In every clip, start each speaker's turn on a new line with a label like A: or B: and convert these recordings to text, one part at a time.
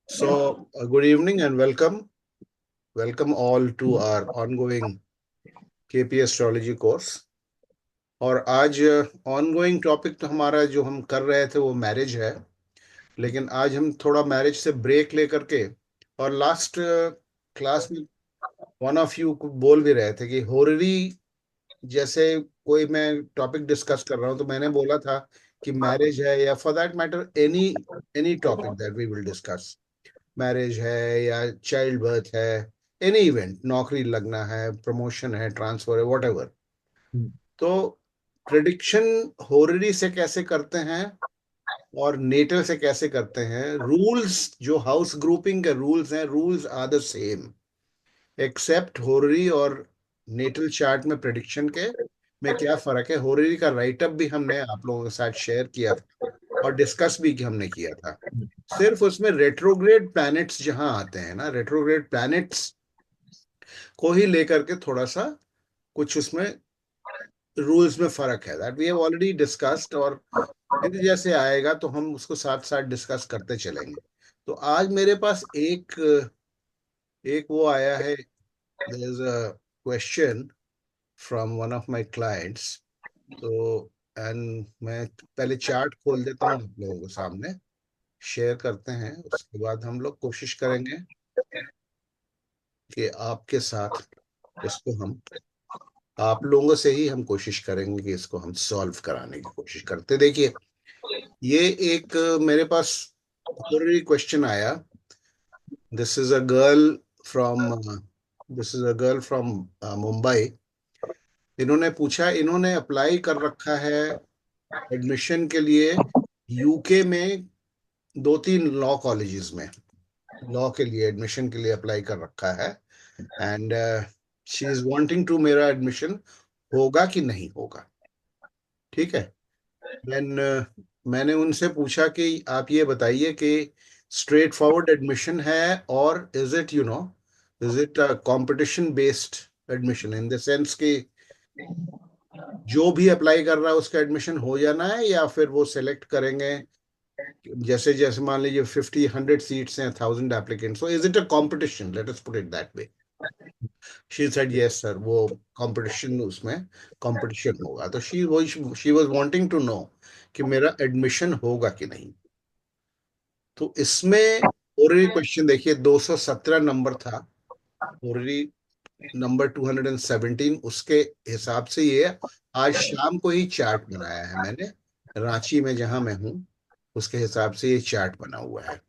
A: Good evening and welcome. Welcome all to our ongoing KP Astrology course. और आज ongoing topic तो हमारा जो हम कर रहे थे वो मैरिज है, लेकिन आज हम थोड़ा मैरिज से ब्रेक लेकर के, और लास्ट क्लास में वन ऑफ यू बोल भी रहे थे कि होररी जैसे कोई मैं टॉपिक डिस्कस कर रहा हूँ तो मैंने बोला था कि मैरिज है, या for that matter any any topic that we will discuss, marriage है या चाइल्ड बर्थ है, एनी इवेंट, नौकरी लगना है, प्रमोशन है, ट्रांसफर है, वॉट एवर। तो प्रिडिक्शन होररी से कैसे करते हैं और नेटल से कैसे करते हैं, रूल्स जो हाउस ग्रुपिंग के रूल्स हैं, rules are the same except horary और नेटल चार्ट में प्रिडिक्शन के में क्या फर्क है। होररी का राइटअप भी हमने आप लोगों के साथ शेयर किया था और डिस्कस भी हमने किया था। सिर्फ उसमें रेट्रोग्रेड प्लैनेट्स जहां आते हैं ना, रेट्रोग्रेड प्लैनेट्स को ही लेकर के थोड़ा सा कुछ उसमें रूल्स में फर्क है, that we have already discussed. और फिर जैसे आएगा तो हम उसको साथ साथ डिस्कस करते चलेंगे। तो आज मेरे पास एक एक वो आया है, there is a question from one of my clients. तो एंड मैं पहले चार्ट खोल देता हूँ आप लोगों के सामने, शेयर करते हैं, उसके बाद हम लोग कोशिश करेंगे कि आपके साथ इसको हम, आप लोगों से ही हम कोशिश करेंगे कि इसको हम सॉल्व कराने की कोशिश करते। देखिए, ये एक मेरे पास ऑलरेडी क्वेश्चन आया। This is a girl from this is a girl from Mumbai. इन्होंने पूछा, इन्होंने अप्लाई कर रखा है एडमिशन के लिए यूके में, दो तीन लॉ कॉलेजेस में लॉ के लिए एडमिशन के लिए अप्लाई कर रखा है। And she is wanting to, मेरा एडमिशन होगा कि नहीं होगा। ठीक है। देन मैंने उनसे पूछा कि आप ये बताइए कि स्ट्रेट फॉरवर्ड एडमिशन है, और is it is it competition based admission, in the sense कि जो भी अप्लाई कर रहा है उसका एडमिशन हो जाना है, या फिर वो सेलेक्ट करेंगे जैसे जैसे मान लीजिए 50 100 सीट्स हैं, 1000 applicants, so is it a competition, let us put it that way. She said yes sir, वो कंपटीशन, उसमें कंपटीशन होगा। तो she was wanting to know कि मेरा एडमिशन होगा कि नहीं। तो इसमें ओररी क्वेश्चन देखिए, 217 नंबर था ओररी, नंबर 217, उसके हिसाब से ये आज शाम को ही चार्ट बनाया है मैंने, रांची में जहां मैं हूं, उसके हिसाब से ये चार्ट बना हुआ है।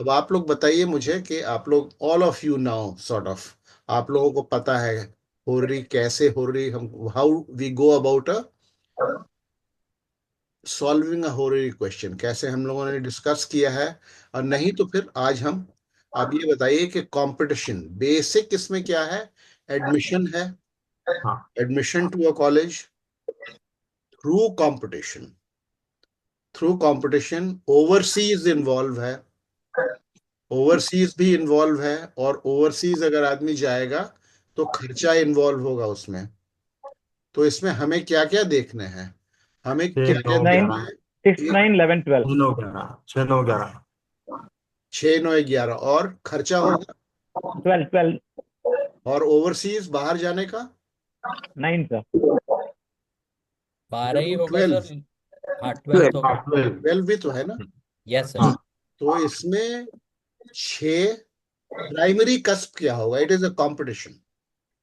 A: अब आप लोग बताइए मुझे कि आप लोग, all of you now sort of, आप लोगों को पता है हो रही कैसे हो रही, हम how we go about a solving a हो रही क्वेश्चन, कैसे हम लोगों ने डिस्कस किया है। और नहीं तो फिर आज हम, आप ये बताइए कि कंपटीशन बेसिक इसमें क्या है। एडमिशन है,
B: हाँ,
A: admission to a college through competition, through competition overseas involve है, ओवरसीज भी इन्वॉल्व है, और ओवरसीज अगर आदमी जाएगा तो खर्चा इन्वॉल्व होगा उसमें। तो इसमें हमें क्या क्या देखने हैं, हमें क्या
B: छः
A: क्या
B: नौ
A: देखना
B: ग्यारह
A: है।
C: सिक्स
A: एक,
C: नाइन 11 12
B: छः नौ ग्यारह 6 9 11।
A: 6 9 11, और खर्चा होगा,
C: 12 12
A: और ओवरसीज बाहर जाने का
C: 9 सर।
D: 12 ही होगा
A: 12।
D: सर। हाँ, 12
B: 12
D: होगा।
B: हाँ 12।
A: 12 भी तो है ना।
D: Yes sir.
B: हाँ
A: तो इसमें 6 प्राइमरी कस्प क्या होगा, it is a competition.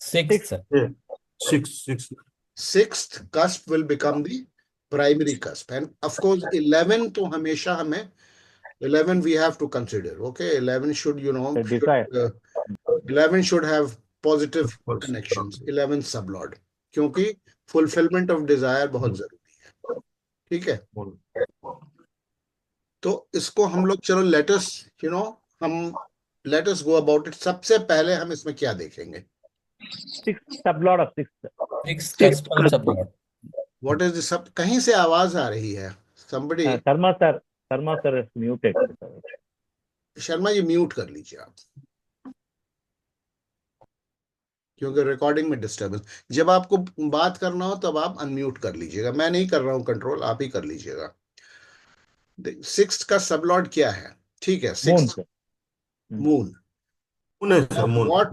D: 6
C: 6
D: sir.
B: 6 6।
A: Sixth cusp will become the primary cusp, end of course 11 तो हमेशा हमें, 11 we have to consider, okay, 11 should,
C: desire.
A: 11 should have positive connections, 11 sublord, क्योंकि fulfillment of desire बहुत जरूरी है। ठीक है। तो इसको हम लोग, चलो लेटस हम लेटस गो अबाउट इट। सबसे पहले हम इसमें क्या देखेंगे,
C: 6 सब लॉर्ड ऑफ 6।
D: 6 कस्प और सब लॉर्ड।
A: What is this. सब कहीं से आवाज आ रही है, somebody।
C: Sharma sir muted sir.
A: Sharma ji mute कर लीजिए आप, क्योंकि रिकॉर्डिंग में डिस्टर्बेंस। जब आपको बात करना हो तब आप अनम्यूट कर लीजिएगा, मैं नहीं कर रहा हूं कंट्रोल, आप ही कर लीजिएगा। सिक्स्थ का सबलॉर्ड क्या है, ठीक है,
C: moon
A: sixth
C: sir.
A: Moon.
B: Moon है sir, moon.
A: what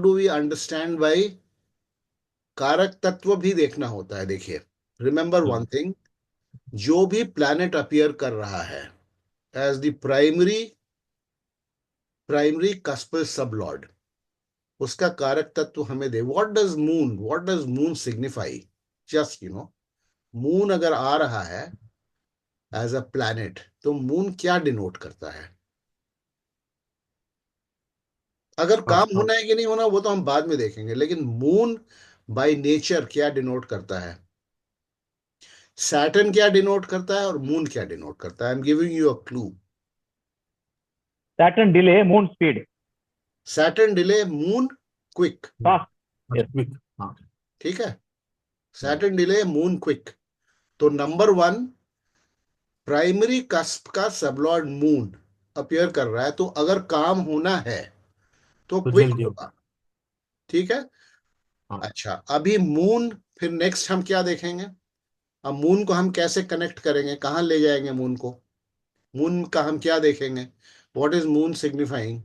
A: do we understand by कारक तत्व भी देखना होता है. देखिए, रिमेंबर वन थिंग, जो भी प्लैनेट अपीयर कर रहा है as the primary cuspal sublord, उसका कारक तत्व हमें दे. What does moon signify? Just moon अगर आ रहा है एज अ प्लैनेट, तो मून क्या डिनोट करता है? अगर काम होना है कि नहीं होना वो तो हम बाद में देखेंगे, लेकिन मून बाय नेचर क्या डिनोट करता है? सैटर्न क्या डिनोट करता है और मून क्या डिनोट करता है? I am giving you a clue.
C: Saturn delay, Moon speed.
A: Saturn delay, moon quick.
C: Fast. Yes.
B: Quick. हाँ.
A: ठीक है, सैटर्न डिले, मून क्विक. तो नंबर 1, प्राइमरी कस्प का सबलॉर्ड मून अपीयर कर रहा है, तो अगर काम होना है तो
B: तो
A: क्विक
B: जल्दी हो.
A: होगा. ठीक है.
B: हाँ.
A: अच्छा, अभी मून, फिर नेक्स्ट हम क्या देखेंगे? अब मून को हम कैसे कनेक्ट करेंगे, कहाँ ले जाएंगे मून को? मून का हम क्या देखेंगे? What is moon signifying?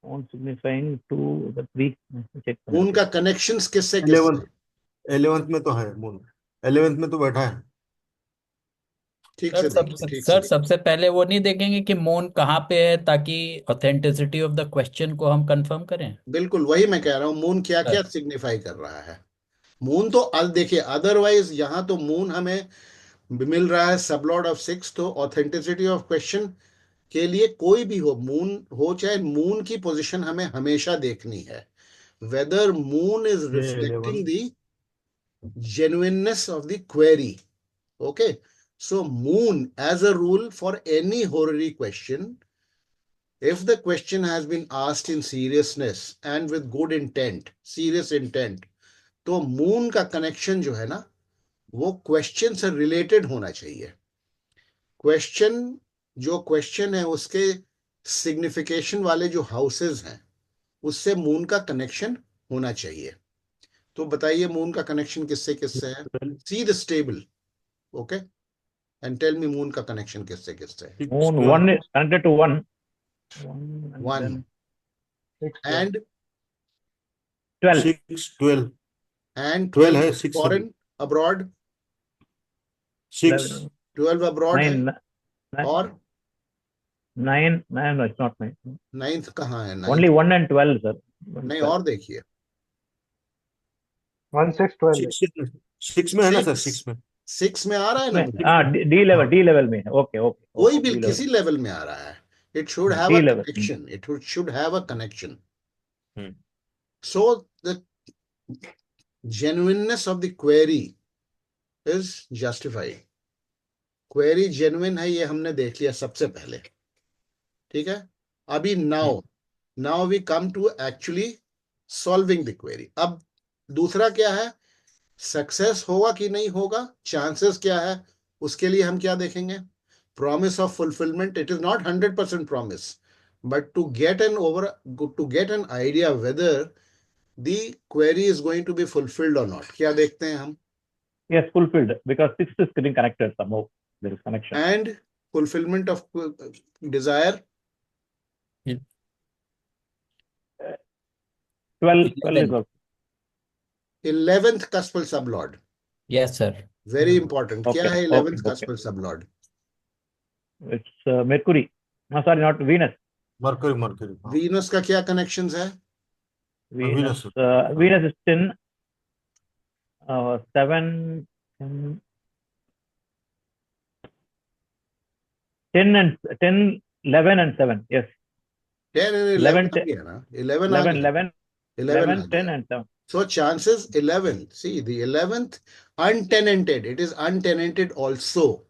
C: Moon signifying to the three. Check.
A: Moon का कनेक्शंस किससे
B: 11th
A: किससे?
B: 11th में तो है मून. 11th में तो बैठा है.
A: ठीक
D: सर
A: से देखिए, ठीक से
D: सर
A: देखिए.
D: सबसे पहले वो नहीं देखेंगे कि मून कहाँ पे है, ताकि ऑथेंटिसिटी ऑफ द क्वेश्चन को हम कंफर्म करें.
A: बिल्कुल वही मैं कह रहा हूँ, मून क्या क्या
D: सर
A: सिग्निफाई कर रहा है. मून तो देखिए, अदरवाइज यहाँ तो मून हमें मिल रहा है सबलॉर्ड ऑफ 6, तो ऑथेंटिसिटी ऑफ क्वेश्चन के लिए कोई भी हो, मून हो चाहे, मून की पोजीशन हमें हमेशा देखनी है. वेदर मून इज
B: ये
A: reflecting
B: 11.
A: The genuineness of the query. Okay, so moon as a rule for any horary question, if the question has been asked in seriousness and with good intent, serious intent, तो moon का connection जो है ना, वो question से related होना चाहिए. Question है उसके सिग्निफिकेशन वाले जो हाउसेस हैं, उससे मून का कनेक्शन होना चाहिए. तो बताइए मून का कनेक्शन किससे किससे है? See the stable. Okay, and tell me moon का कनेक्शन किससे किससे है?
C: Moon 1 is connected to 1. 1 and
A: 1
C: then 6,
A: and
C: 12.
B: 6 12.
A: and
B: 12
A: 12
B: है. 6
A: foreign abroad,
B: 6.
A: 12 abroad है.
C: 9,
A: और
C: 9, no, it's not 9.
A: नाइन्थ कहाँ है?
C: Only
A: ninth
C: 1 and 12, sir.
A: नहीं, और देखिए,
E: 1 6 12
B: 6 में है ना सर. 6 में.
A: 6 में आ रहा है ना.
C: D level में है. Okay.
A: कोई
C: D
A: भी
C: level.
A: किसी लेवल में आ रहा है. It should have
C: D
A: a
C: level.
A: Connection. It should have a connection.
B: Hmm.
A: So the genuineness of the query is justified. Query genuine है, ये हमने देख लिया सबसे पहले. ठीक है. अभी now we come to actually solving the query. अब दूसरा क्या है? सक्सेस होगा कि नहीं होगा, चांसेस क्या है, उसके लिए हम क्या देखेंगे? Promise of fulfilment. It is not 100% promise, but to get an idea whether the query is going to be fulfilled और नॉट, क्या देखते हैं हम?
C: Yes, fulfilled, because 6 is getting connected somehow. There is connection.
A: And fulfillment of desire.
C: 12 is also.
A: 11th cuspal sublord.
D: Yes sir.
A: Very important.
C: Okay,
A: क्या है
C: okay,
A: 11th
C: okay.
A: cuspal sublord?
C: It's Mercury. No, sorry, not Venus.
B: Mercury. Mercury. हाँ.
A: Venus का क्या connections है?
C: Venus.
B: Venus.
C: Venus is 10, 7, 10 and 10, 11 and 7. Yes.
A: 10 and 11 आ गया ना. 11 आ
C: 11,
A: गया.
C: 11,
A: 11 आ
C: 10
A: गया.
C: and 7.
A: So chances 11. See, the 11th untenanted. It is untenanted also.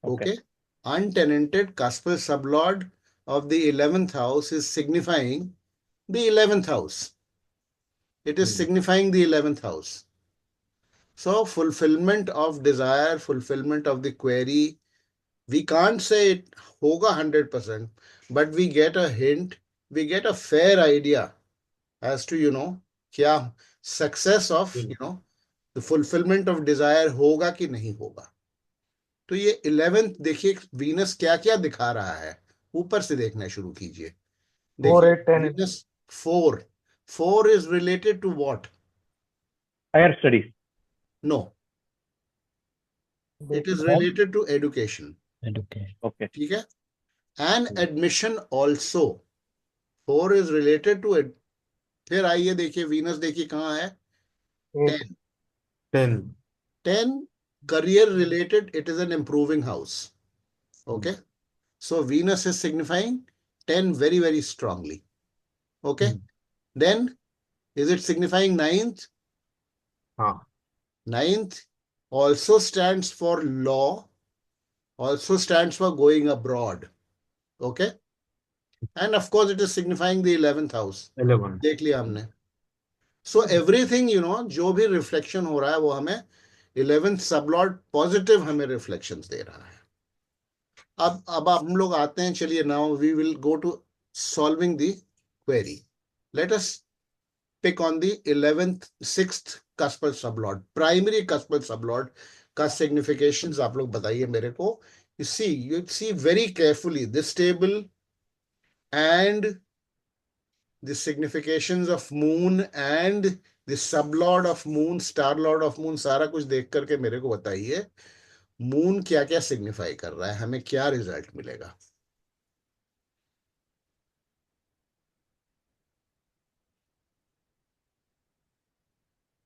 A: Okay. Untenanted cuspal sublord of the 11th house is signifying the 11th house. It is signifying the 11th house. So fulfillment of desire, fulfillment of the query, we can't say it hoga 100%, but we get a hint, we get a fair idea as to, क्या success of, the fulfillment of desire होगा कि नहीं होगा. तो ये 11th देखिए, Venus क्या क्या दिखा रहा है ऊपर से देखना शुरू कीजिए।
E: 4,
A: देखिए
E: 8, 10.
A: Venus 4 is related to what?
C: Higher studies.
A: No, it is related to education.
D: Education.
C: Okay.
A: ठीक है, and admission also 4 is related to. फिर आइए देखिए वीनस, देखिए कहाँ है?
E: 8.
A: 10
B: 10.
A: 10 career related, it is an improving house. Okay, so Venus is signifying 10 very, very strongly. Okay, then is it signifying ninth?
B: हाँ.
A: Ninth also stands for law, also stands for going abroad. Okay, and of course it is signifying the 11th house.
B: 11.
A: देख लिया हमने. So everything, you know, जो भी reflection हो रहा है वो हमें 11th सबलॉर्ड पॉजिटिव हमें रिफ्लेक्शंस दे रहा है. अब हम लोग आते हैं, चलिए now we will go to solving the query. Let us pick on the 11th 6th cuspal sublord, primary cuspal sublord का सिग्निफिकेशंस आप लोग बताइए मेरे को. You see very carefully this table and the significations of moon and the sublord of moon, star lord of moon, सारा कुछ देख करके मेरे को बताइए मून क्या क्या सिग्निफाई कर रहा है, हमें क्या रिजल्ट मिलेगा.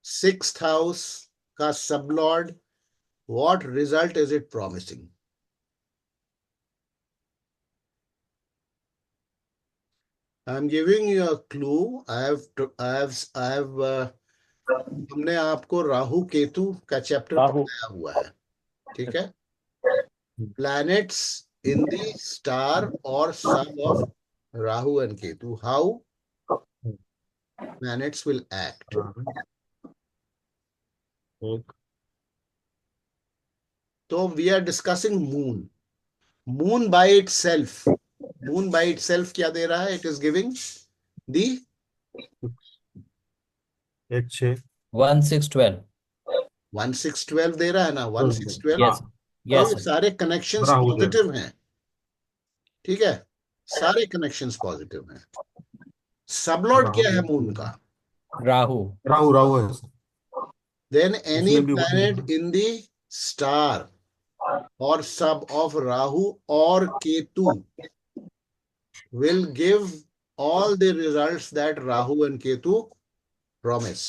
A: सिक्स्थ हाउस का sublord, what result is it promising? I am giving you a clue. हमने आपको राहु केतु का चैप्टर
C: Rahu.
A: पढ़ाया हुआ है. ठीक है, planets in the star or sub of Rahu and Ketu, how planets will act. So we are discussing moon. Moon by itself क्या दे रहा है? It is giving the
B: 1 6.
D: 1 6 12.
A: 1 6 12 दे रहा है ना. 1 6 12.
D: Yes. Yes,
A: ये
D: sir.
A: सारे कनेक्शंस
B: राहु दे
A: पॉजिटिव हैं. ठीक है, सारे कनेक्शंस पॉजिटिव हैं. सबलॉर्ड क्या है मून का?
D: Rahu.
B: राहु है सर.
A: Then any
B: उसमें भी
A: planet in the star or sub of Rahu or Ketu will give all the results that Rahu and Ketu promise.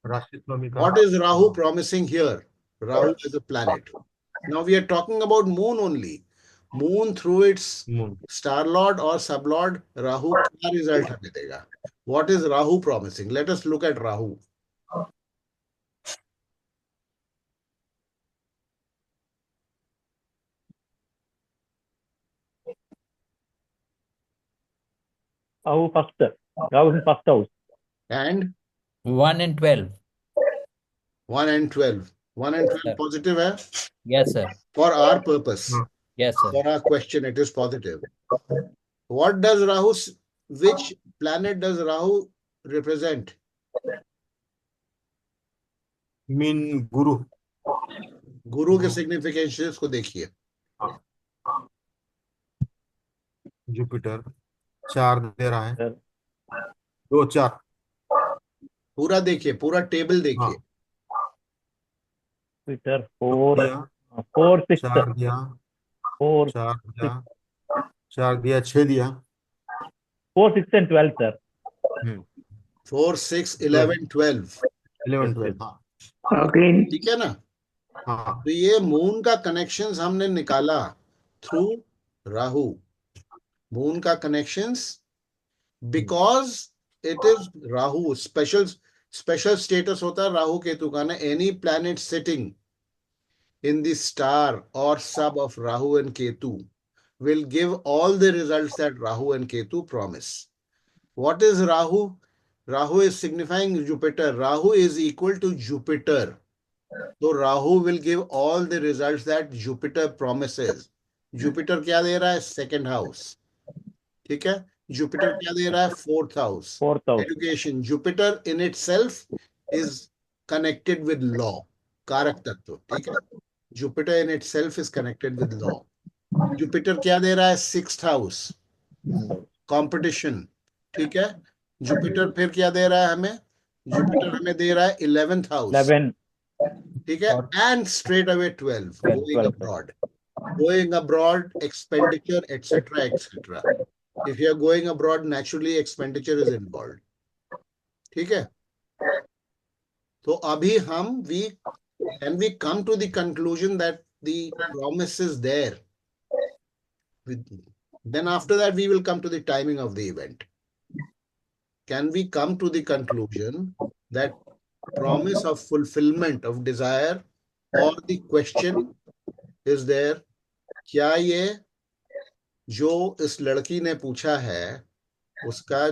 B: राशिस्वामी का.
A: What is Rahu promising here? Rahu is a planet. Now we are talking about moon only. Moon through its
B: moon.
A: star lord or sub lord Rahu क्या result हमें देगा? What is Rahu promising? Let us look at Rahu.
C: Rahu first. Rahu is in first house.
A: And
D: 1 and 12.
A: 1 and 12. 1 and 12
D: Sir.
A: positive है?
D: Yes, sir.
A: For our purpose.
D: Yes, sir.
A: For our question, it is positive. What does Rahu, which planet does Rahu represent?
B: Mean गुरु.
A: गुरु के significations को देखिए.
B: Jupiter 4 दे रहा है.
C: Sir.
B: 2 4.
A: पूरा देखिए, पूरा table देखिए.
C: Jupiter 4.
B: दिया.
C: 4 6.
B: 4 दिया.
C: 4
B: 4 दिया. 4 दिया. 6 दिया.
C: 4 6 and 12, sir.
A: 4 6 11 12.
B: 11 12. हाँ.
E: Again.
A: ठीक है ना.
B: हाँ.
A: तो ये मून का कनेक्शंस हमने निकाला थ्रू राहु. मून का connections because it is Rahu. Special status होता है राहु केतु का ना. Any planet sitting in the star or sub of Rahu and Ketu will give all the results that Rahu and Ketu promise. What is Rahu? Rahu is signifying Jupiter. Rahu is equal to Jupiter. So Rahu will give all the results that Jupiter promises. Jupiter क्या दे रहा है? Second house. ठीक है. Jupiter क्या दे रहा है? Fourth house.
C: Fourth house.
A: Education. Jupiter in itself is connected with law. कारक तत्व. ठीक है. Jupiter in itself is connected with law. Jupiter क्या दे रहा है? 6th हाउस, कंपटीशन, ठीक है। जुपिटर फिर क्या दे रहा है हमें? जुपिटर हमें दे रहा है 11th हाउस,
C: 11
A: ठीक है।
B: और
A: and straight away 12,
C: 12
A: going
C: 12
A: abroad, going abroad, expenditure, etc., etc. If you are going abroad, naturally expenditure is involved. ठीक है। तो अभी हम can we come to the conclusion that the promise is there? Then after that we will come to the timing of the event. Can we come to the conclusion that promise of fulfillment of desire or the question is there? क्या ये जो इस लड़की ने पूछा है उसका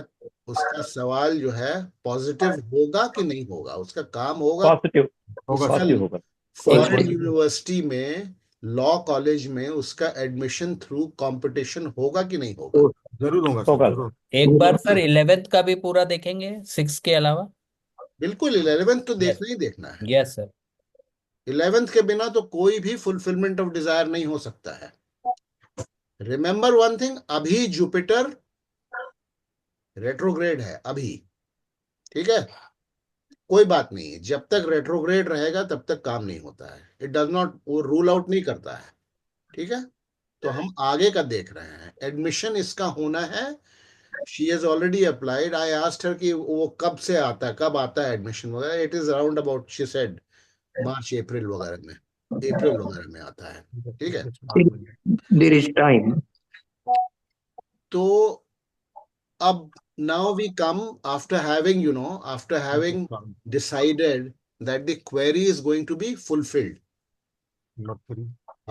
A: उसका सवाल जो है पॉजिटिव होगा कि नहीं होगा, उसका काम होगा,
C: पॉजिटिव
B: होगा
A: उसका
C: पॉजिटिव होगा।
A: फॉरेन
D: एक-
A: यूनिवर्सिटी में, लॉ कॉलेज में उसका एडमिशन थ्रू कंपटीशन होगा कि नहीं होगा?
B: जरूर होगा सर,
C: होगा।
B: जरूर।
D: एक बार सर 11th का भी पूरा देखेंगे 6 के अलावा।
A: बिल्कुल, 11th तो देखना ही देखना है।
D: Yes sir.
A: 11th के बिना तो कोई भी फुलफिलमेंट ऑफ डिजायर नहीं हो सकता है। रिमेंबर वन थिंग, अभी जुपिटर रेट्रोग्रेड है अभी, ठीक है। कोई बात नहीं है, जब तक रेट्रोग्रेड रहेगा तब तक काम नहीं होता है। इट डज नॉट, वो रूल आउट नहीं करता है, ठीक है। तो हम आगे का देख रहे हैं। एडमिशन इसका होना है, she has already applied. I asked her कि वो कब से आता है, कब आता है एडमिशन वगैरह। It is around about, she said March April वगैरह में, अप्रैल वगैरह में आता है, ठीक है।
E: There is time.
A: तो अब now we come after having, after having decided that the query is going to be fulfilled.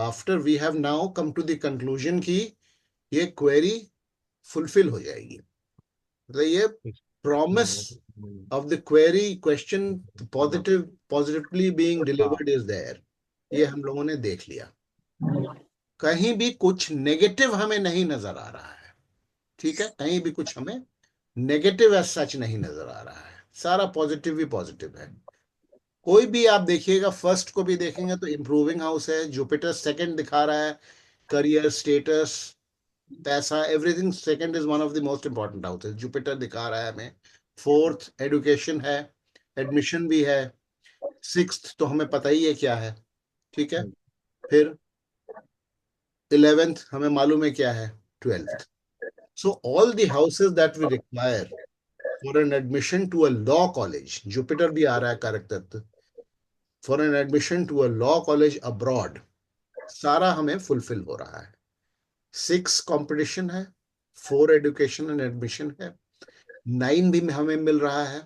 A: After we have now come to the conclusion कि ये query fulfill हो जाएगी, मतलब ये promise of the query question positively being delivered is there, ये हम लोगों ने देख लिया। कहीं भी कुछ नेगेटिव हमें नहीं नजर आ रहा है, ठीक है। कहीं भी कुछ हमें नेगेटिव एज सच नहीं नजर आ रहा है, सारा पॉजिटिव ही पॉजिटिव है। कोई भी आप देखिएगा, फर्स्ट को भी देखेंगे तो इंप्रूविंग हाउस है, जुपिटर सेकंड दिखा रहा है, करियर, स्टेटस, पैसा, everything second is one of the most important houses, Jupiter दिखा रहा है हमें। फोर्थ एडुकेशन है, एडमिशन भी है। सिक्स्थ तो हमें पता ही है क्या है, ठीक है। फिर 11th हमें मालूम है क्या है, 12th। So all the houses that we require for an admission to a law college, Jupiter भी आ रहा है कारक तत्व, for an admission to a law college abroad, सारा हमें फुलफिल हो रहा है। 6 कंपटीशन है, 4 एजुकेशन एंड एडमिशन है, 9 भी हमें मिल रहा है,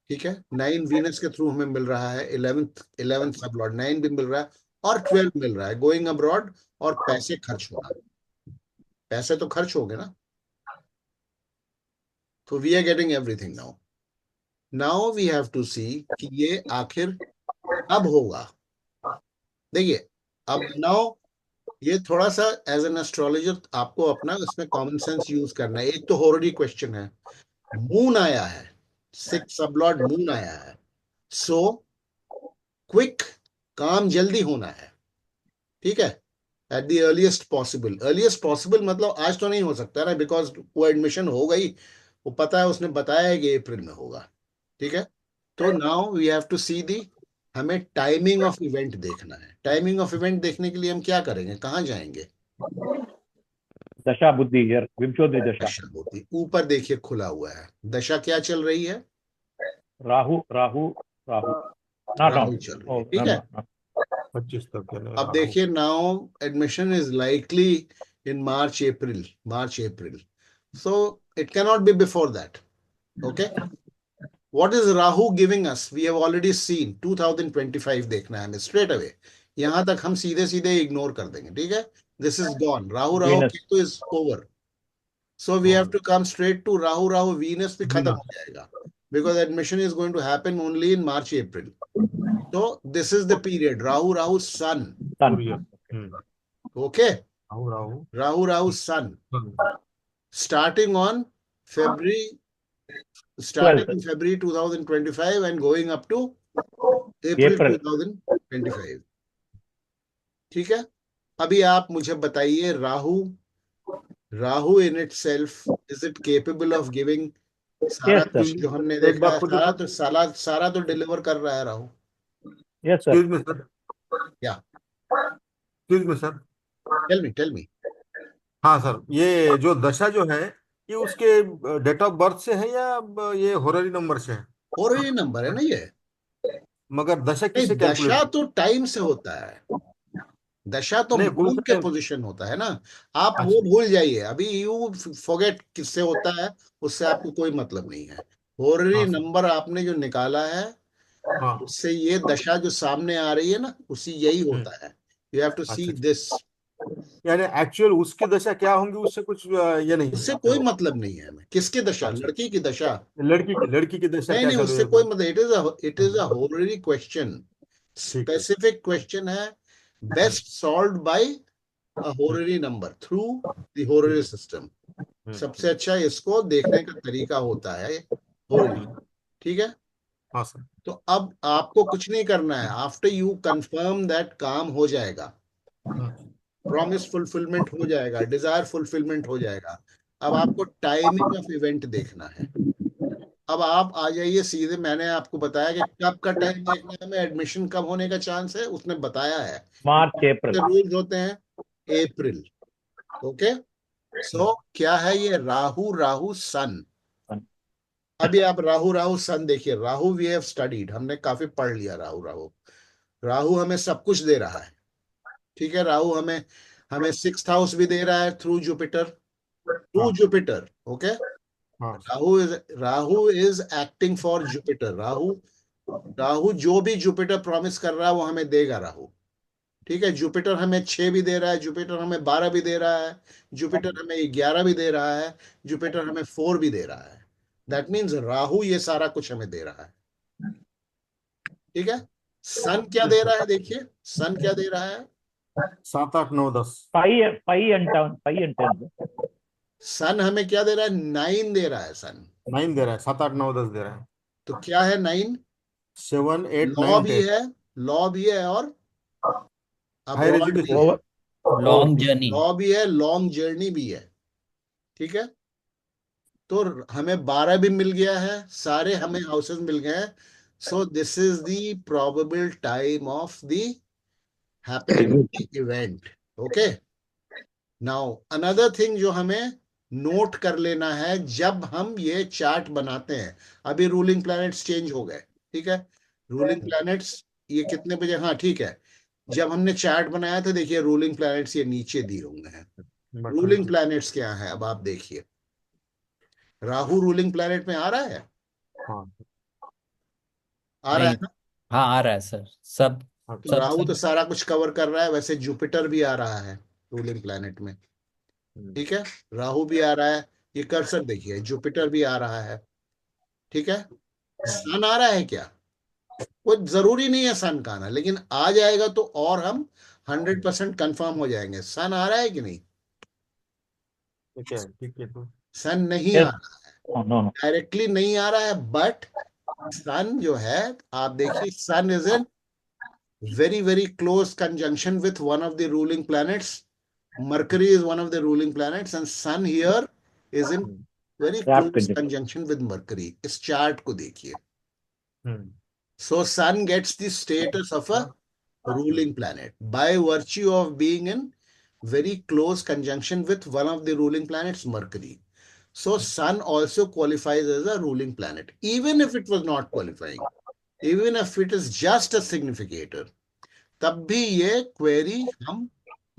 A: ठीक है। 9 वीनस के थ्रू हमें मिल रहा है, 11th सब लॉर्ड 9 भी मिल रहा है, और 12 मिल रहा है, गोइंग अब्रॉड, और पैसे खर्च होना, पैसे तो खर्च हो गए ना। तो we are getting everything now. Now we have to see कि ये आखिर अब होगा। देखिए, अब नाउ ये थोड़ा सा एज एन एस्ट्रोलॉजर आपको अपना इसमें कॉमन सेंस यूज करना है। एक तो ऑलरेडी क्वेश्चन है, मून आया है, 6 सबलॉर्ड मून आया है, सो क्विक, काम जल्दी होना है, ठीक है। एट द अर्लीस्ट पॉसिबल मतलब आज तो नहीं हो सकता ना, बिकॉज वो एडमिशन हो गई, वो पता है, उसने बताया है कि अप्रैल में होगा, ठीक है। तो नाउ वी हैव टू सी दी, हमें टाइमिंग ऑफ इवेंट देखना है। टाइमिंग ऑफ इवेंट देखने के लिए हम क्या करेंगे, कहाँ जाएंगे?
C: दशा बुद्धि ईयर विंशोधि दशा।
A: दशा होती, ऊपर देखिए खुला हुआ है, दशा क्या चल रही है?
C: राहु राहु राहु
A: राहु चल रही है, ठीक है।
B: 25 तक के लिए
A: अब देखिए, now admission is likely in March April, so it cannot be before that, okay. What is Rahu giving us? We have already seen 2025 देखना है हमें स्ट्रेट अवे, यहां तक हम सीधे सीधे इग्नोर कर देंगे, ठीक है। This is gone, Rahu
C: Venus.
A: Ketu is over, so we have to come straight to Rahu Venus भी खत्म हो जाएगा, because admission is going to happen only in March April. तो this is the period, Rahu sun,
C: Sun.
A: Okay.
B: Rahu
A: Rahu sun starting on February, starting in February 2025 and going up to April
C: April.
A: 2025, ठीक है। अभी आप मुझे बताइए, Rahu in it self, is it capable of giving सारा
C: Yes, sir.
A: कुछ जो हमने
B: एक
A: देखा
B: बार
A: है?
B: खुद
A: सारा तो डिलीवर कर रहा है Rahu.
C: Yes, sir.
B: Excuse me sir,
A: क्या?
B: Excuse me sir.
A: Tell me.
B: हाँ सर, ये जो दशा जो है, ये उसके डेट ऑफ बर्थ से है या ये होररी नंबर से है?
A: और ये नंबर है ना ये?
B: मगर दशा
A: नहीं,
B: किससे कैलकुलेट
A: दशा
B: होती
A: तो टाइम से होता है। दशा तो
B: है? नहीं,
A: मून के
B: बोलते हैं।
A: पोजीशन होता है ना। आप वो
B: अच्छा।
A: भूल जाइए अभी, यू फॉरगेट किससे होता है, उससे आपको कोई मतलब नहीं है। होररी
B: हाँ सर।
A: नंबर आपने जो निकाला है,
B: हाँ।
A: उससे ये दशा जो सामने आ रही है ना, उसी यही
B: हम्म।
A: होता है। यू हैव टू सी
B: अच्छा अच्छा।
A: दिस।
B: यानी एक्चुअल उसकी दशा क्या होंगी उससे कुछ ये नहीं है
A: उससे
B: आपने
A: कोई
B: बोला।
A: मतलब नहीं है हमें किसकी दशा,
B: अच्छा।
A: लड़की की दशा।
B: लड़की की दशा
A: नहीं
B: क्या
A: नहीं,
B: चल रही
A: उससे
B: है
A: कोई
B: तो?
A: मतलब, it is a horary question,
B: ठीक ठीक।
A: स्पेसिफिक क्वेश्चन है, best solved by a horary number through the horary
B: ठीक।
A: सिस्टम। सबसे
B: हम्म।
A: अच्छा इसको देखने का तरीका होता है होररी।
B: हम्म।
A: ठीक है।
B: हाँ सर।
A: तो अब आपको कुछ नहीं करना है, आफ्टर यू कंफर्म दैट काम हो जाएगा,
B: हम्म।
A: प्रॉमिस फुलफिलमेंट हो जाएगा, डिजायर फुलफिलमेंट हो जाएगा। अब आपको टाइमिंग ऑफ इवेंट देखना है। अब आप आ जाइए सीधे, मैंने आपको बताया कि कब का टाइम देखना है, हमें एडमिशन कब होने का चांस है, उसने बताया है।
C: March, April.
A: रूल्स होते हैं अप्रैल। ओके। सो क्या है ये? राहु राहु सन। अभी आप राहु राहु सन देखिए। राहु वी हैव स्टडीड, हमने काफी पढ़ लिया राहु राहु। राहु हमें सब कुछ दे रहा है। ठीक है। राहु हमें हमें सिक्स्थ हाउस भी दे रहा है थ्रू
B: हाँ।
A: जुपिटर। ओके।
B: हाँ।
A: Rahu is acting for Jupiter. Rahu Rahu जो भी जुपिटर प्रॉमिस कर रहा है वो हमें देगा राहु। ठीक है। जुपिटर हमें 6 भी दे रहा है, जुपिटर हमें 12 भी दे रहा है, जुपिटर हमें 11 भी दे रहा है, जुपिटर हमें 4 भी दे रहा है। दैट मीन्स राहु ये सारा कुछ हमें दे रहा है। ठीक है। सन क्या
B: ठीक
A: दे रहा
B: सर।
A: है देखिए, सन क्या दे रहा है?
B: 7 8 9 10।
C: 5 and 10.
A: सन हमें क्या दे रहा है? 9 दे रहा है सन।
B: 9 दे रहा है, 7 8 9 10 दे रहा है।
A: तो क्या है 9?
B: 7 8
A: लॉ
B: 9
A: भी
B: 10।
A: है, लॉ भी है, और
B: हायर
A: अबॉर्ड भी
B: एजुकेशन।
A: है।
C: Over.
D: Long journey.
A: लॉ भी है, लॉन्ग जर्नी भी है। ठीक है। तो हमें 12 भी मिल गया है, सारे हमें हाउसेस मिल गए हैं। So this is the probable time of the happening event. Okay. Now another thing जो हमें नोट कर लेना है जब हम ये चार्ट बनाते हैं। अभी रूलिंग प्लैनेट्स चेंज हो गए। ठीक है। रूलिंग प्लैनेट्स ये कितने बजे, हाँ ठीक है, जब हमने चार्ट बनाया था देखिए, रूलिंग प्लैनेट्स ये नीचे दिए होंगे हैं। रूलिंग प्लैनेट्स क्या है अब आप देखिए। राहु रूलिंग प्लैनेट में आ रहा है,
B: हाँ।
A: आ रहा है
D: नहीं।
A: ना?
D: हाँ, आ रहा है सर, सब
B: हाँ।
A: तो
D: सब
A: राहु तो
D: सब।
A: सारा कुछ कवर कर रहा है, वैसे जुपिटर भी आ रहा है रूलिंग प्लैनेट में।
B: हम्म।
A: ठीक है। राहु भी आ रहा है, ये कर्सर देखिए, जुपिटर भी आ रहा है। ठीक है। सन आ रहा है क्या? कोई जरूरी नहीं है सन का आना, लेकिन आ जाएगा तो और हम 100% कंफर्म हो जाएंगे। सन आ रहा है कि नहीं?
B: ठीक है, ठीक है तो।
A: सन नहीं आ
C: Yes.
A: रहा,
C: Oh, no, no.
A: डायरेक्टली नहीं आ रहा है, बट सन जो है, आप देखिए, sun is in very very close conjunction with one of the ruling planets. Mercury is one of the ruling planets, and sun here is in
B: hmm.
A: very
C: Trap
A: close
C: conjunction.
A: conjunction with Mercury. इस chart को देखिए।
B: हम्म।
A: So sun gets the status of a ruling planet by virtue of being in very close conjunction with one of the ruling planets, Mercury. So sun also qualifies as a ruling planet, even if it was not qualifying, even if it is just a significator, तब भी ये query हम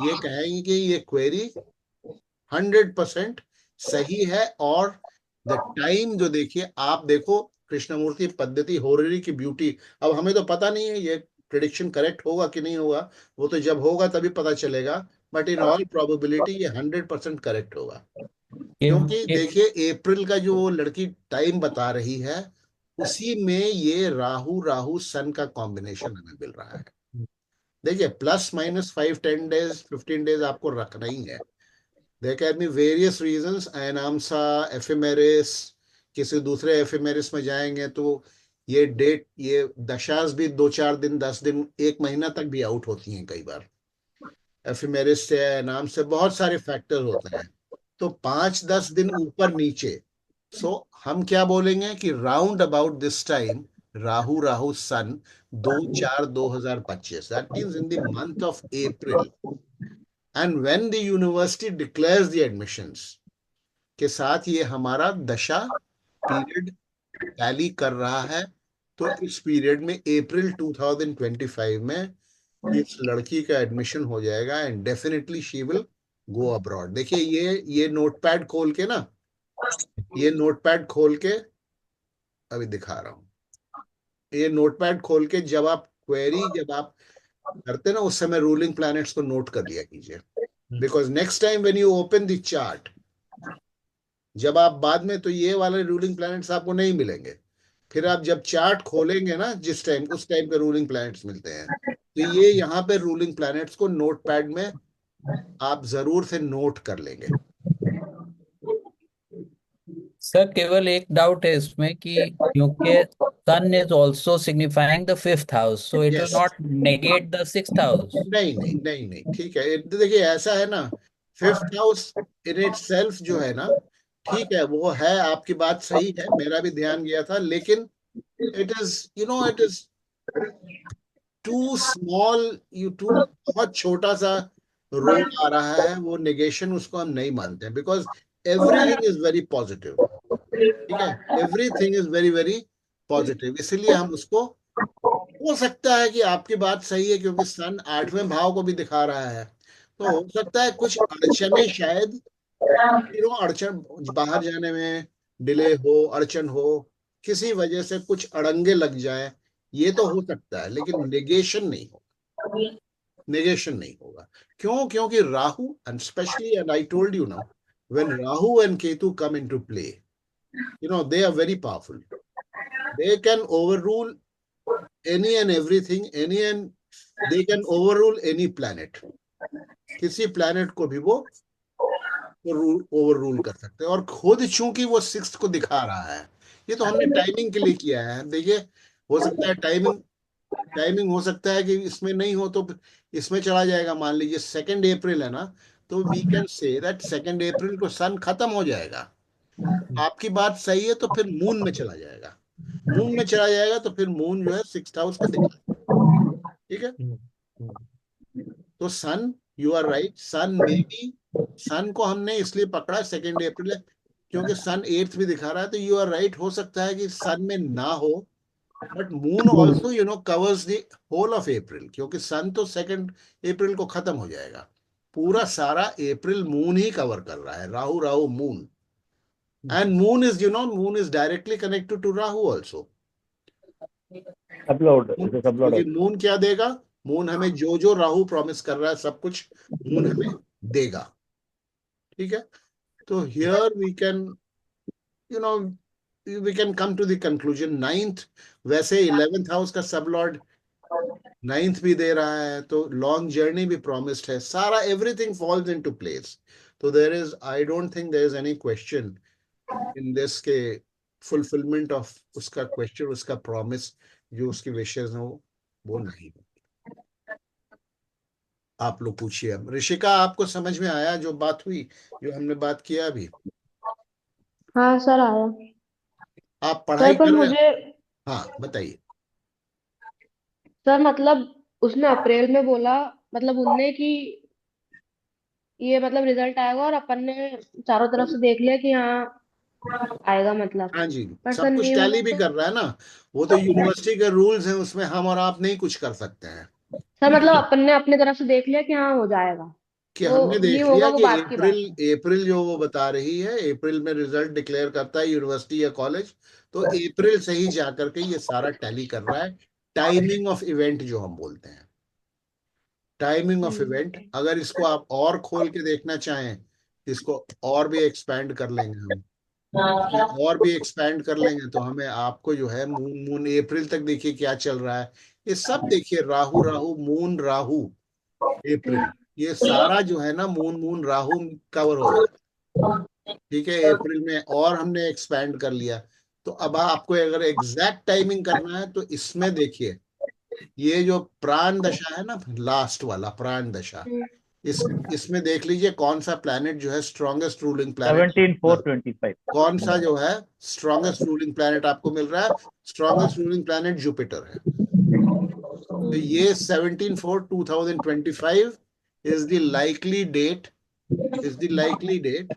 A: ये कहेंगे कि ये query 100% सही है। और द टाइम जो देखिए, आप देखो कृष्णमूर्ति पद्धति होररी की ब्यूटी। अब हमें तो पता नहीं है ये प्रिडिक्शन करेक्ट होगा कि नहीं होगा, वो तो जब होगा तभी पता चलेगा, बट इन ऑल प्रोबेबिलिटी ये 100% करेक्ट होगा।
D: इव
A: क्योंकि
D: इव
A: देखिए अप्रैल का जो वो लड़की टाइम बता रही है, उसी में ये राहु राहु सन का कॉम्बिनेशन हमें मिल रहा है। देखिए ±5 10 डेज 15 डेज आपको रखना ही है। There can be various reasons, ayanamsa, ephemeris, किसी दूसरे एफिमेरिस में जाएंगे तो ये डेट, ये दशास भी 2 4 दिन 10 दिन 1 महीना तक भी आउट होती हैं कई बार। एफिमेरिस से, नाम से, बहुत सारे फैक्टर होते हैं। तो 5-10 दिन ऊपर नीचे, सो हम क्या बोलेंगे कि round about this time Rahu Rahu sun 2/4/2025, that means in the month of April, and when the university declares the admissions के साथ ये हमारा दशा पीरियड टैली कर रहा है। तो इस पीरियड में अप्रैल 2025 में इस लड़की का एडमिशन हो जाएगा, and definitely she will go abroad. देखिए ये नोटपैड खोल के ना, ये नोटपैड खोल के अभी दिखा रहा हूँ। ये नोटपैड खोल के जब आप करते ना, उस समय रूलिंग प्लैनेट्स को नोट कर लिया कीजिए, because next time when you open the chart, जब आप बाद में, तो ये वाले रूलिंग प्लैनेट्स आपको नहीं मिलेंगे। फिर आप जब चार्ट खोलेंगे ना, जिस टाइम, उस टाइम पे रूलिंग प्लैनेट्स मिलते हैं। तो ये यहाँ पे रूलिंग प्लैनेट्स को नोटपैड में आप जरूर से नोट कर लेंगे।
D: सर केवल एक डाउट है इसमें कि क्योंकि sun is also signifying the fifth house, so it will
A: yes,
D: not negate the sixth house.
A: नहीं नहीं नहीं नहीं, ठीक है। देखिए ऐसा है ना, fifth house in it self जो है ना, ठीक है, वो है, आपकी बात सही है, मेरा भी ध्यान गया था, लेकिन it is, it is too small, too बहुत छोटा सा रोल आ रहा है, वो नेगेशन उसको हम नहीं मानते हैं, because everything is very positive. ठीक है, everything is very very positive, इसलिए हम उसको, हो सकता है कि आपकी बात सही है, क्योंकि सन 8वें भाव को भी दिखा रहा है, तो हो सकता है कुछ अड़चने शायद, अड़चन बाहर जाने में डिले हो, अड़चन हो, किसी वजह से कुछ अड़ंगे लग जाए, ये तो हो सकता है, लेकिन नेगेशन नहीं होगा, नेगेशन नहीं होगा। क्यों? क्योंकि Rahu, and specially, and I told you now, when Rahu and Ketu come into play, they are very powerful. They can overrule any and everything, they can overrule any planet. किसी planet को भी वो ओवर रूल कर सकते हैं, और खुद चूंकि वो सिक्स्थ को दिखा रहा है, ये तो हमने टाइमिंग के लिए किया है। देखिए, हो सकता है टाइमिंग टाइमिंग हो सकता है कि इसमें नहीं हो तो इसमें चला जाएगा। मान लीजिए 2 अप्रैल है ना, तो वी कैन से दैट 2 अप्रैल को सन खत्म हो जाएगा। आपकी बात सही है, तो फिर मून में चला जाएगा, मून में चला जाएगा, तो फिर मून जो है सिक्स्थ हाउस को दिखा, ठीक है। तो सन, यू आर राइट, सन में भी, सन को हमने इसलिए पकड़ा 2 अप्रैल है, क्योंकि सन 8th भी दिखा रहा है, तो यू आर राइट, हो सकता है कि सन में ना हो, but moon also covers the whole of April, क्योंकि सन तो 2 अप्रैल को खत्म हो जाएगा, पूरा सारा अप्रैल मून ही कवर कर रहा है, Rahu Rahu moon, and moon is directly connected to Rahu also.
C: Upload. It is upload
A: क्योंकि
C: also.
A: मून क्या देगा? मून हमें जो जो राहु प्रॉमिस कर रहा है, सब कुछ मून हमें देगा, ठीक है। तो here we can, you know we can come to the conclusion. 9th, वैसे 11th हाउस का सब लॉर्ड 9th भी दे रहा है, तो लॉन्ग जर्नी भी प्रॉमिस्ड है, सारा एवरीथिंग फॉल्स इनटू प्लेस। तो there is, I don't think there is any question in this के फुलफिलमेंट ऑफ उसका क्वेश्चन, उसका प्रॉमिस, जो उसकी विशेष हो, वो नहीं। आप लोग पूछिए। अब ऋषिका, आपको समझ में आया जो बात हुई, जो हमने बात किया अभी?
F: हाँ सर आया।
A: आप
F: सर
A: पढ़ाई
F: पर
A: कर रहे?
F: मुझे,
A: हाँ, बताइए।
F: सर मतलब उसने अप्रैल में बोला, मतलब उनने कि ये मतलब रिजल्ट आएगा, और अपन ने चारों तरफ से देख लिया कि हाँ आएगा मतलब।
A: हाँ जी,
F: पर
A: सब
F: सर
A: कुछ
F: नहीं
A: टैली
F: हुआ
A: भी
F: तो?
A: कर रहा है ना, वो तो यूनिवर्सिटी के रूल्स हैं, उसमें हम और आप नहीं कुछ कर सकते हैं।
F: सर मतलब अपन ने अपनी तरफ से देख लिया कि हाँ हो जाएगा,
A: कि हमने
F: वो नहीं
A: देख
F: होगा
A: लिया
F: वो
A: कि
F: बात की बात
A: अप्रैल,
F: है।
A: अप्रैल जो वो बता रही है, अप्रैल में रिजल्ट डिक्लेयर करता है यूनिवर्सिटी या कॉलेज, तो अप्रैल से ही जाकर के ये सारा टैली कर रहा है। टाइमिंग ऑफ इवेंट जो हम बोलते हैं, टाइमिंग ऑफ इवेंट, अगर इसको आप और खोल के देखना चाहें, इसको और भी एक्सपैंड कर लेंगे हम, और भी एक्सपैंड कर लेंगे, तो हमें आपको जो है मून मून अप्रैल तक देखिए क्या चल रहा है, ये सब देखिए, राहु राहु मून राहु अप्रैल, ये सारा जो है ना मून मून राहु कवर हो जाता है, ठीक है, अप्रैल में, और हमने एक्सपैंड कर लिया। तो अब आपको अगर एग्जैक्ट टाइमिंग करना है, तो इसमें देखिए, ये जो प्राण दशा है ना, लास्ट वाला प्राण दशा, इसमें देख लीजिए कौन सा प्लैनेट जो है स्ट्रॉन्गेस्ट रूलिंग प्लैनेट,
C: 17,425.
A: कौन सा जो है स्ट्रॉन्गेस्ट रूलिंग प्लैनेट आपको मिल रहा है। स्ट्रॉन्गेस्ट रूलिंग प्लैनेट जुपिटर है। तो ये 17/4/2025 is the likely date, is the likely date.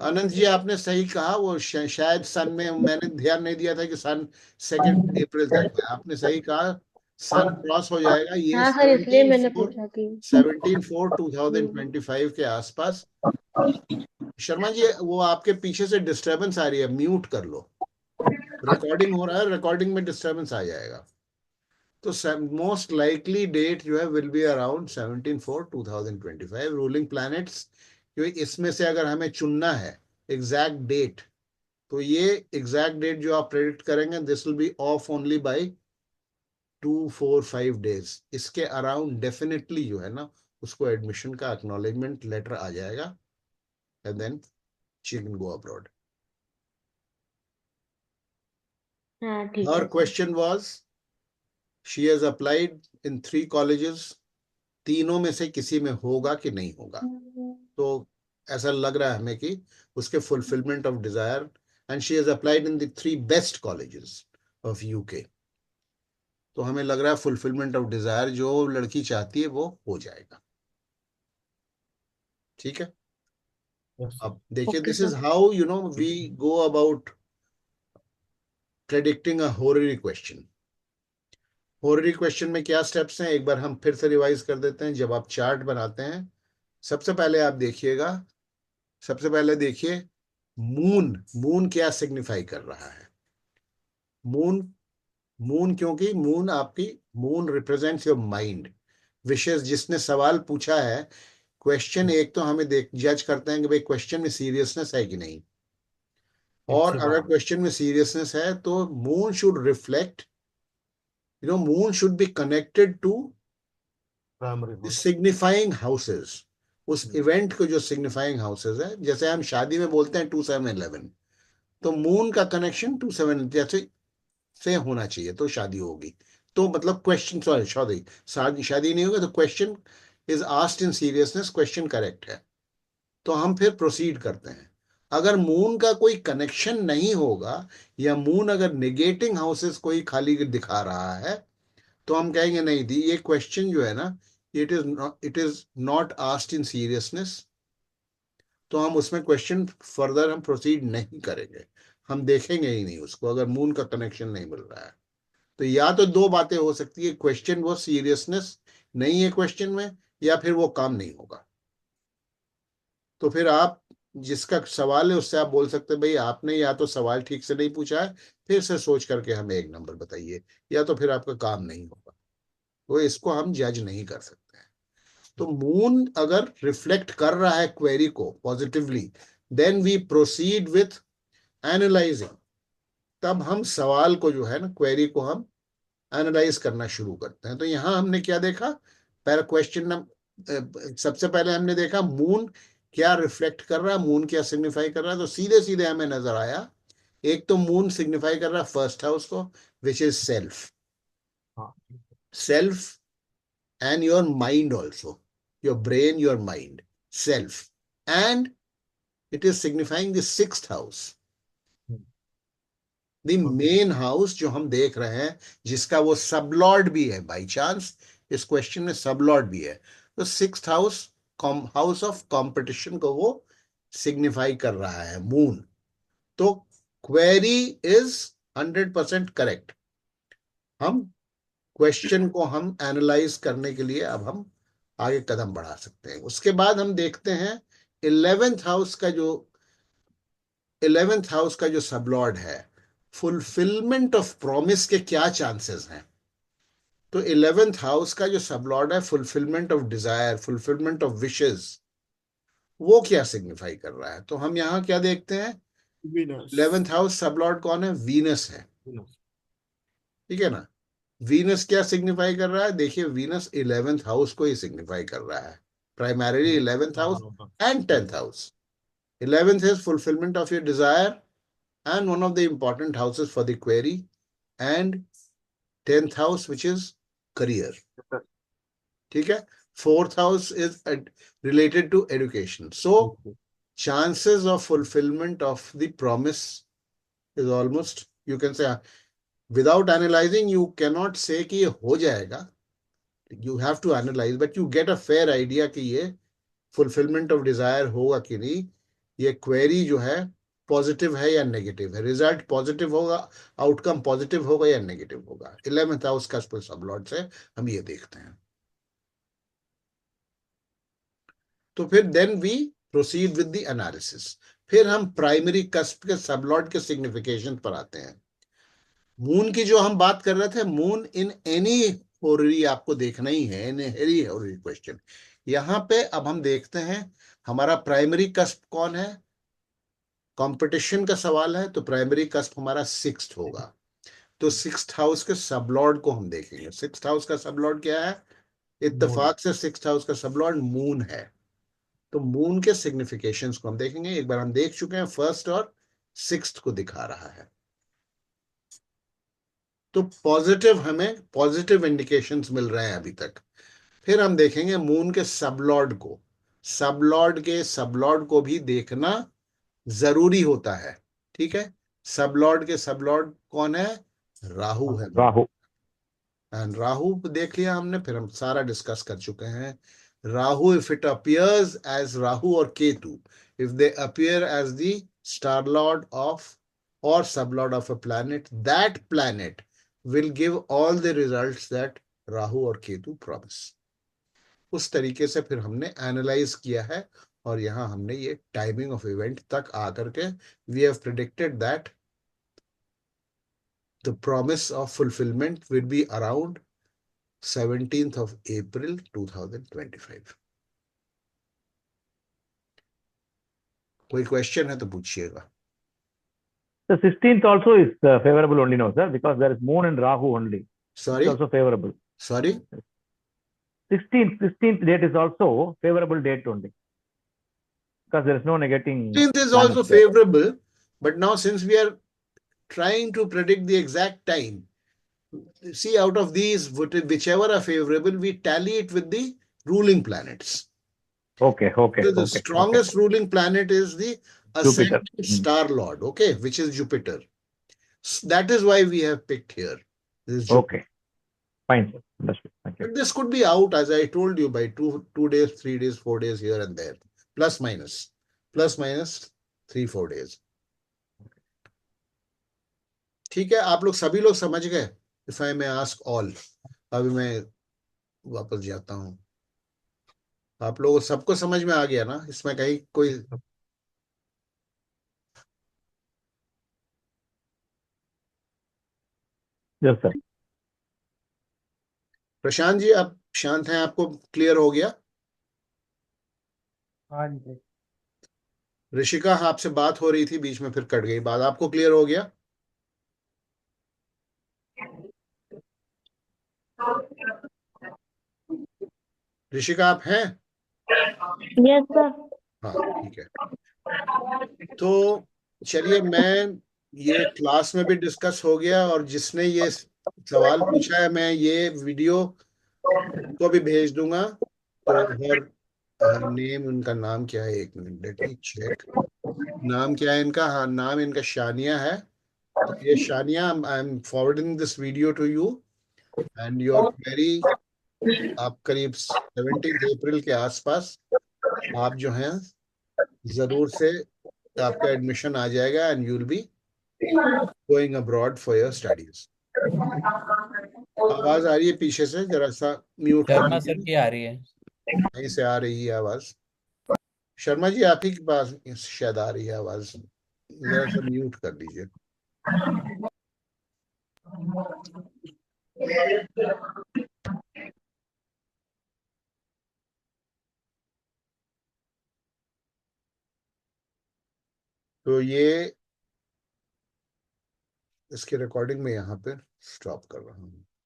A: Anand ji आपने सही कहा, वो शायद सन में मैंने ध्यान नहीं दिया था कि सन 2 अप्रैल तक है। आपने सही कहा, सन क्रॉस हो जाएगा ये
F: हाँ सर, इसलिए मैंने पूछा कि
A: 17/4/2025 के आसपास। शर्मा जी वो आपके पीछे से डिस्टरबेंस आ रही है, म्यूट कर लो। रिकॉर्डिंग हो रहा है, रिकॉर्डिंग में डिस्टरबेंस आ जाएगा। तो मोस्ट लाइकली डेट जो है will be around 17/4/2025। Ruling planets क्योंकि इसमें से अगर हमें चुनना है एग्जैक्ट डेट, तो ये एग्जैक्ट डेट जो आप प्रेडिक्ट करेंगे this will be of only by 2-4-5 days. इसके अराउंड डेफिनेटली जो है ना उसको एडमिशन का एक्नॉलेजमेंट लेटर आ जाएगा and then she can go abroad.
F: हाँ ठीक
A: हर
F: है sir.
A: Question was she has applied in 3 colleges, तीनों में से किसी में होगा कि नहीं होगा। तो ऐसा लग रहा है हमें कि उसके fulfilment of desire, and she has applied in the 3 best colleges of UK. तो हमें लग रहा है फुलफिलमेंट ऑफ डिजायर जो लड़की चाहती है वो हो जाएगा। ठीक है,
B: Yes.
A: अब देखिए
F: okay
A: this is
F: sir.
A: How you know we go about predicting a horary question. Horary question में क्या स्टेप्स हैं एक बार हम फिर से रिवाइज कर देते हैं। जब आप चार्ट बनाते हैं सबसे पहले आप देखिएगा, सबसे पहले देखिए मून, मून क्या सिग्निफाई कर रहा है। मून, मून क्योंकि मून आपकी, मून रिप्रेजेंट्स योर माइंड, विशेष जिसने सवाल पूछा है। क्वेश्चन एक तो हमें देख जज करते हैं कि भाई क्वेश्चन में सीरियसनेस है कि नहीं, और अगर क्वेश्चन में सीरियसनेस है तो moon should reflect, you know moon should be connected to
B: primary
A: signifying houses. उस इवेंट को जो सिग्निफाइंग हाउसेस है, जैसे हम शादी में बोलते हैं 2-7-11, तो मून का कनेक्शन 2-7 जैसे से होना चाहिए तो शादी होगी। तो मतलब क्वेश्चन, सॉरी शादी, शादी नहीं होगी तो question is asked in seriousness, question correct है। तो हम फिर प्रोसीड करते हैं। अगर मून का कोई कनेक्शन नहीं होगा या मून अगर निगेटिंग हाउसेस कोई खाली दिखा रहा है तो हम कहेंगे नहीं दी ये क्वेश्चन जो है ना it is not asked in seriousness. तो हम उसमें क्वेश्चन फर्दर हम प्रोसीड नहीं करेंगे, हम देखेंगे ही नहीं उसको अगर मून का कनेक्शन नहीं मिल रहा है। तो या तो 2 बातें हो सकती है, क्वेश्चन वो सीरियसनेस नहीं है क्वेश्चन में, या फिर वो काम नहीं होगा। तो फिर आप जिसका सवाल है उससे आप बोल सकते हैं भाई आपने या तो सवाल ठीक से नहीं पूछा है, फिर से सोच करके हमें एक नंबर बताइए, या तो फिर आपका काम नहीं होगा। तो इसको हम जज नहीं कर सकते हैं। तो मून अगर रिफ्लेक्ट कर रहा है क्वेरी को positively, then we proceed with analysing. तब हम सवाल को जो है ना क्वेरी को हम एनालाइज करना शुरू करते हैं। तो यहां हमने क्या देखा, पहला क्वेश्चन सबसे पहले हमने देखा मून क्या रिफ्लेक्ट कर रहा है, मून क्या सिग्निफाई कर रहा है। तो सीधे सीधे हमें नजर आया एक तो मून सिग्निफाई कर रहा है फर्स्ट हाउस को, which is self, self and your mind also, your brain, your mind, self, and it is signifying the 6th house, the main house जो हम देख रहे हैं, जिसका वो सबलॉर्ड भी है। बाई चांस इस क्वेश्चन में सबलॉर्ड भी है, तो 6th house, house of competition को वो सिग्निफाई कर रहा है मून। तो क्वेरी इज 100% करेक्ट। हम क्वेश्चन को हम एनालाइज करने के लिए अब हम आगे कदम बढ़ा सकते हैं। उसके बाद हम देखते हैं 11th हाउस का जो, 11th हाउस का जो सबलॉर्ड है, फुलफिलमेंट ऑफ प्रॉमिस के क्या चांसेस हैं। तो 11th हाउस का जो सबलॉर्ड है fulfilment of desire, fulfilment of wishes, वो क्या सिग्निफाई कर रहा है। तो हम यहां क्या देखते हैं, 11th हाउस सबलॉर्ड कौन है, वीनस है। ठीक है ना, वीनस क्या सिग्निफाई कर रहा है, देखिए वीनस 11th हाउस को ही सिग्निफाई कर रहा है, primarily 11th house and 10th house. 11th is fulfillment of your desire and one of the important houses for the query, and 10th house which is career। ठीक है, fourth house is related to education. So chances of fulfillment of the promise is almost, you can say, without analyzing, you cannot say कि ये हो जाएगा. You have to analyze, but you get a fair idea कि ये fulfillment of desire होगा कि नहीं. ये query जो है पॉजिटिव है या नेगेटिव है, रिजल्ट पॉजिटिव होगा, आउटकम पॉजिटिव होगा या नेगेटिव होगा. 11th हाउस का सबलॉर्ड से हम ये देखते हैं. तो फिर then we proceed with the analysis. फिर हम प्राइमरी कस्प के सबलॉर्ड के सिग्निफिकेशन पर आते हैं. मून की जो हम बात कर रहे थे, मून इन एनी होररी आपको देखना ही है, इन एनी होररी क्वेश्चन. यहां पे अब हम देखते हैं हमारा प्राइमरी कस्प कौन है. कंपटीशन का सवाल है तो प्राइमरी कस्प हमारा 6th होगा. तो 6th हाउस के सबलॉर्ड को हम देखेंगे. 6th हाउस का सबलॉर्ड क्या है? इत्तेफाक से 6th हाउस का सबलॉर्ड मून है. तो मून के सिग्निफिकेशंस को हम देखेंगे. एक बार हम देख चुके हैं, 1st और 6th को दिखा रहा है. तो पॉजिटिव, हमें पॉजिटिव इंडिकेशंस मिल रहे हैं अभी तक. फिर हम देखेंगे मून के सबलॉर्ड को. सबलॉर्ड को भी देखना जरूरी होता है. ठीक है. सबलॉर्ड के सबलॉर्ड कौन है? राहु है.
C: राहु.
A: एंड राहु देख लिया हमने, फिर हम सारा डिस्कस कर चुके हैं. Rahu, if it appears as Rahu और Ketu, if they appear as the star lord of or sublord of a planet, that planet will give all the results that Rahu और केतु promise. उस तरीके से फिर हमने एनालाइज किया है और यहां हमने ये टाइमिंग ऑफ इवेंट तक आकर के we have predicted that the promise of fulfilment will be around 17th of April 2025. कोई क्वेश्चन है तो पूछिएगा.
C: The 16th also is favorable only now, sir, because there is moon and Rahu only.
A: Sorry?
C: It's also favorable.
A: Sorry?
C: 16th date is also favorable date only. Because there is no negating.
A: 16th is also
C: planets there.
A: favorable, but now since we are trying to predict the exact time, see, out of these, whichever are favorable, we tally it with the ruling planets.
C: Okay.
A: So the strongest ruling planet is the
C: Jupiter.
A: ascendant star lord, okay, which is Jupiter. That is why we have picked here. This is Jupiter.
C: Okay. Fine, sir. Understood. Thank you.
A: But this could be out, as I told you, by 2 days, 3 days, 4 days here and there, plus minus 3-4 days. ठीक है. आप लोग सभी लोग समझ गए? If I may ask all, अभी मैं वापस जाता हूं. आप लोगों सबको समझ में आ गया ना? इसमें कहीं कोई
C: Yes, sir.
A: प्रशांत जी, आप शांत हैं? आपको क्लियर हो गया?
G: हाँ जी.
A: ऋषिका, आपसे बात हो रही थी, बीच में फिर कट गई बात. आपको क्लियर हो गया? ऋषिका, आप हैं?
F: Yes sir.
A: हाँ, ठीक है. तो चलिए, मैं ये क्लास में भी डिस्कस हो गया, और जिसने ये सवाल पूछा है, मैं ये वीडियो को भी भेज दूंगा. तो हर नेम, उनका नाम क्या है? एक मिनट, लेट मी चेक. नाम क्या है इनका? हाँ, नाम इनका शानिया है. तो ये Shania, I am forwarding this video to you and your query. आप करीब 17 अप्रैल के आसपास आप जो हैं जरूर से, आपका एडमिशन आ जाएगा and you will be going abroad for your studies. आवाज आ रही है पीछे से? जरा सा म्यूट कर
D: शर्मा सर
A: दीजिए.
D: की आ रही है.
A: कहीं से आ रही है आवाज? शर्मा जी, आप ही के पास शायद आ रही है आवाज. जरा सा म्यूट कर दीजिए. तो ये इसके रिकॉर्डिंग में यहाँ पे स्टॉप कर रहा हूँ.